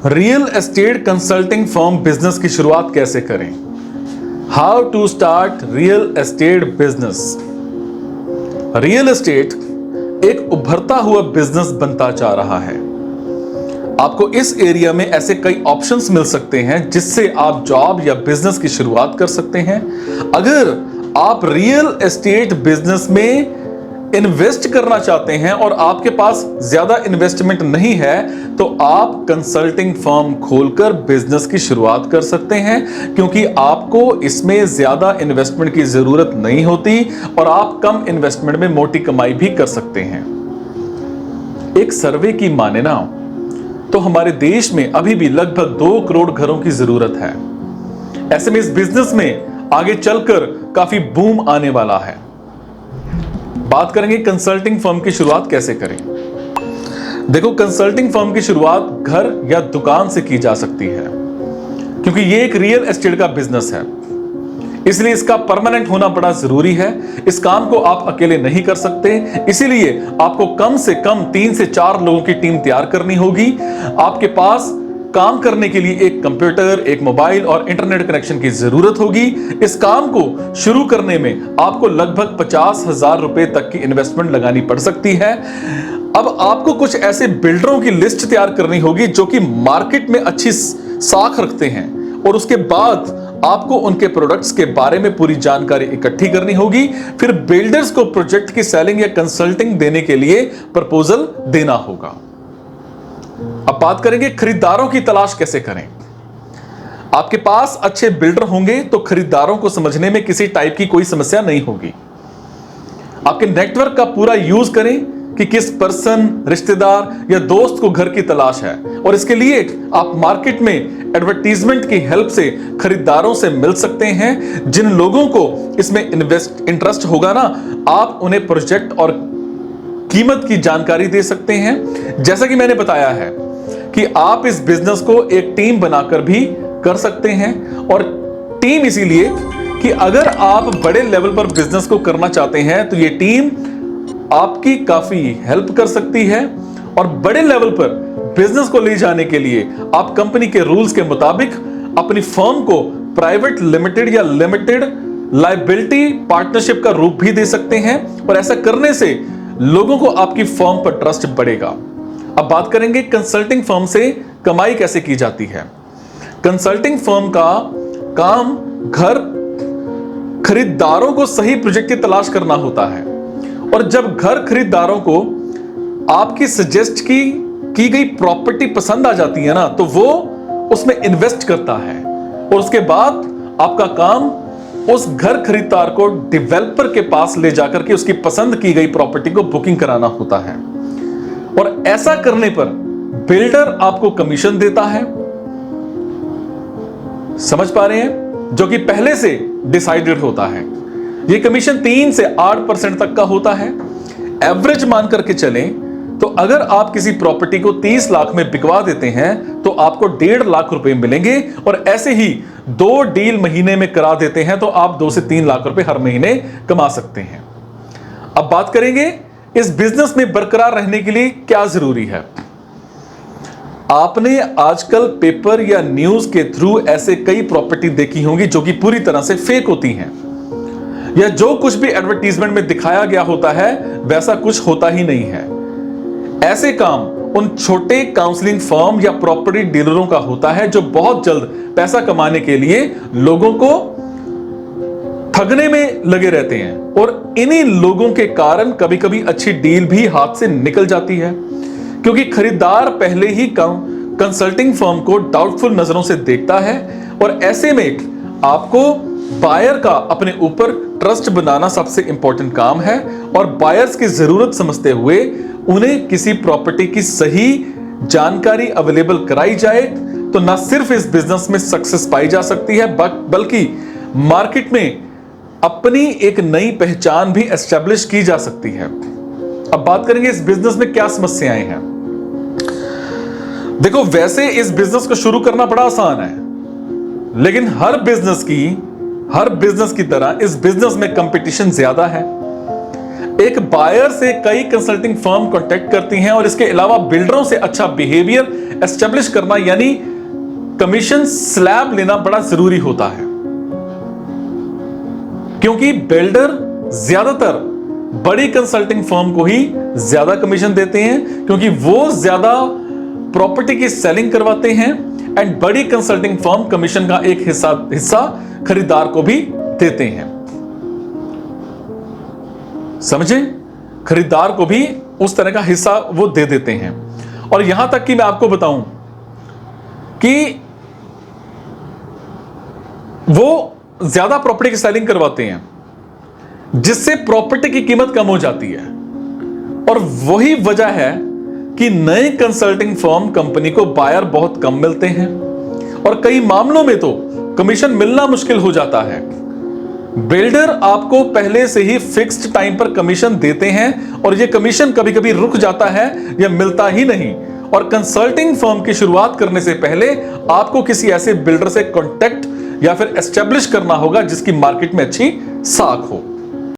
Real estate consulting firm business की शुरुआत कैसे करें? How to start real estate business. Real estate एक उभरता हुआ बिजनेस बनता जा रहा है। आपको इस एरिया में ऐसे कई ऑप्शंस मिल सकते हैं जिससे आप जॉब या बिजनेस की शुरुआत कर सकते हैं। अगर आप रियल एस्टेट बिजनेस में इन्वेस्ट करना चाहते हैं और आपके पास ज्यादा इन्वेस्टमेंट नहीं है तो आप कंसल्टिंग फर्म खोलकर बिजनेस की शुरुआत कर सकते हैं, क्योंकि आपको इसमें ज्यादा इन्वेस्टमेंट की जरूरत नहीं होती और आप कम इन्वेस्टमेंट में मोटी कमाई भी कर सकते हैं। एक सर्वे की माने ना तो हमारे देश में अभी भी लगभग 2 करोड़ घरों की जरूरत है। ऐसे में इस बिजनेस में आगे चलकर काफी बूम आने वाला है। बात करेंगे कंसल्टिंग फर्म की शुरुआत कैसे करें। देखो, कंसल्टिंग फर्म की शुरुआत घर या दुकान से की जा सकती है, क्योंकि ये एक रियल एस्टेट का बिजनेस है, इसलिए इसका परमानेंट होना बड़ा जरूरी है। इस काम को आप अकेले नहीं कर सकते, इसीलिए आपको कम से कम 3 से 4 लोगों की टीम तैयार करनी होगी। आपके पास काम करने के लिए एक कंप्यूटर, एक मोबाइल और इंटरनेट कनेक्शन की जरूरत होगी। इस काम को शुरू करने में आपको लगभग 50,000 रुपए तक की इन्वेस्टमेंट लगानी पड़ सकती है। अब आपको कुछ ऐसे बिल्डरों की लिस्ट तैयार करनी होगी जो कि मार्केट में अच्छी साख रखते हैं, और उसके बाद आपको उनके प्रोडक्ट्स के बारे में पूरी जानकारी इकट्ठी करनी होगी। फिर बिल्डर्स को प्रोजेक्ट की सेलिंग या कंसल्टिंग देने के लिए प्रपोजल देना होगा। अब बात करेंगे खरीदारों की तलाश कैसे करें। आपके पास अच्छे बिल्डर होंगे तो खरीदारों को समझने में किसी टाइप की कोई समस्या नहीं होगी। आपके नेटवर्क का पूरा यूज करें कि किस पर्सन, रिश्तेदार या दोस्त को घर की तलाश है, और इसके लिए आप मार्केट में एडवर्टीजमेंट की हेल्प से खरीदारों से मिल सकते हैं। जिन लोगों को इसमें इंटरेस्ट होगा ना, आप उन्हें प्रोजेक्ट और कीमत की जानकारी दे सकते हैं। जैसा कि मैंने बताया है कि आप इस बिजनेस को एक टीम बनाकर भी कर सकते हैं, और टीम इसीलिए कि अगर आप बड़े लेवल पर बिजनेस को करना चाहते हैं तो ये टीम आपकी काफी हेल्प कर सकती है। और बड़े लेवल पर बिजनेस को ले जाने के लिए आप कंपनी के रूल्स के मुताबिक अपनी फर्म को प्राइवेट लिमिटेड या लिमिटेड लायबिलिटी पार्टनरशिप का रूप भी दे सकते हैं, और ऐसा करने से लोगों को आपकी फर्म पर ट्रस्ट बढ़ेगा। अब बात करेंगे कंसल्टिंग फर्म से कमाई कैसे की जाती है। कंसल्टिंग फर्म का काम घर खरीदारों को सही प्रोजेक्ट की तलाश करना होता है, और जब घर खरीदारों को आपकी सजेस्ट की गई प्रॉपर्टी पसंद आ जाती है ना, तो वो उसमें इन्वेस्ट करता है, और उसके बाद आपका काम उस घर खरीदार को डेवलपर के पास ले जाकर के उसकी पसंद की गई प्रॉपर्टी को बुकिंग कराना होता है। और ऐसा करने पर बिल्डर आपको कमीशन देता है, समझ पा रहे हैं, जो कि पहले से डिसाइडेड होता है। यह कमीशन 3 से 8% तक का होता है। एवरेज मान करके चलें तो अगर आप किसी प्रॉपर्टी को 30 लाख में बिकवा देते हैं तो आपको 1.5 लाख रुपए मिलेंगे, और ऐसे ही 2 डील महीने में करा देते हैं तो आप 2 से 3 लाख रुपए हर महीने कमा सकते हैं। अब बात करेंगे इस बिजनेस में बरकरार रहने के लिए क्या जरूरी है। आपने आजकल पेपर या न्यूज के थ्रू ऐसे कई प्रॉपर्टी देखी होंगी जो कि पूरी तरह से फेक होती हैं, या जो कुछ भी एडवर्टीजमेंट में दिखाया गया होता है वैसा कुछ होता ही नहीं है। ऐसे काम उन छोटे काउंसलिंग फर्म या प्रॉपर्टी डीलरों का होता है जो बहुत जल्द पैसा कमाने के लिए लोगों को ठगने में लगे रहते हैं, और इन्हीं लोगों के कारण कभी कभी अच्छी डील भी हाथ से निकल जाती है, क्योंकि खरीदार पहले ही कंसल्टिंग फर्म को डाउटफुल नजरों से देखता है। और ऐसे में आपको बायर का अपने ऊपर ट्रस्ट बनाना सबसे इंपॉर्टेंट काम है, और बायर्स की जरूरत समझते हुए उन्हें किसी प्रॉपर्टी की सही जानकारी अवेलेबल कराई जाए तो न सिर्फ इस बिजनेस में सक्सेस पाई जा सकती है, बल्कि मार्केट में अपनी एक नई पहचान भी एस्टेब्लिश की जा सकती है। अब बात करेंगे इस बिजनेस में क्या समस्याएं हैं। देखो, वैसे इस बिजनेस को शुरू करना बड़ा आसान है, लेकिन हर बिजनेस की तरह इस बिजनेस में कंपटीशन ज्यादा है। एक बायर से कई कंसल्टिंग फर्म कांटेक्ट करती हैं और इसके अलावा बिल्डरों से अच्छा बिहेवियर एस्टेब्लिश करना यानी कमीशन स्लैब लेना बड़ा जरूरी होता है, क्योंकि बिल्डर ज्यादातर बड़ी कंसल्टिंग फर्म को ही ज्यादा कमीशन देते हैं, क्योंकि वो ज्यादा प्रॉपर्टी की सेलिंग करवाते हैं एंड बड़ी कंसल्टिंग फर्म कमीशन का एक हिस्सा खरीदार को भी देते हैं। समझे? खरीदार को भी उस तरह का हिस्सा वो दे देते हैं। और यहां तक कि मैं आपको बताऊं कि वो ज्यादा प्रॉपर्टी की सेलिंग करवाते हैं, जिससे प्रॉपर्टी की कीमत कम हो जाती है। और वही वजह है कि नए कंसल्टिंग फर्म कंपनी को बायर बहुत कम मिलते हैं और कई मामलों में तो कमीशन मिलना मुश्किल हो जाता है। बिल्डर आपको पहले से ही फिक्स्ड टाइम पर कमीशन देते हैं और यह कमीशन कभी कभी रुक जाता है या मिलता ही नहीं। और कंसल्टिंग फर्म की शुरुआत करने से पहले आपको किसी ऐसे बिल्डर से कॉन्टेक्ट या फिर एस्टेब्लिश करना होगा जिसकी मार्केट में अच्छी साख हो।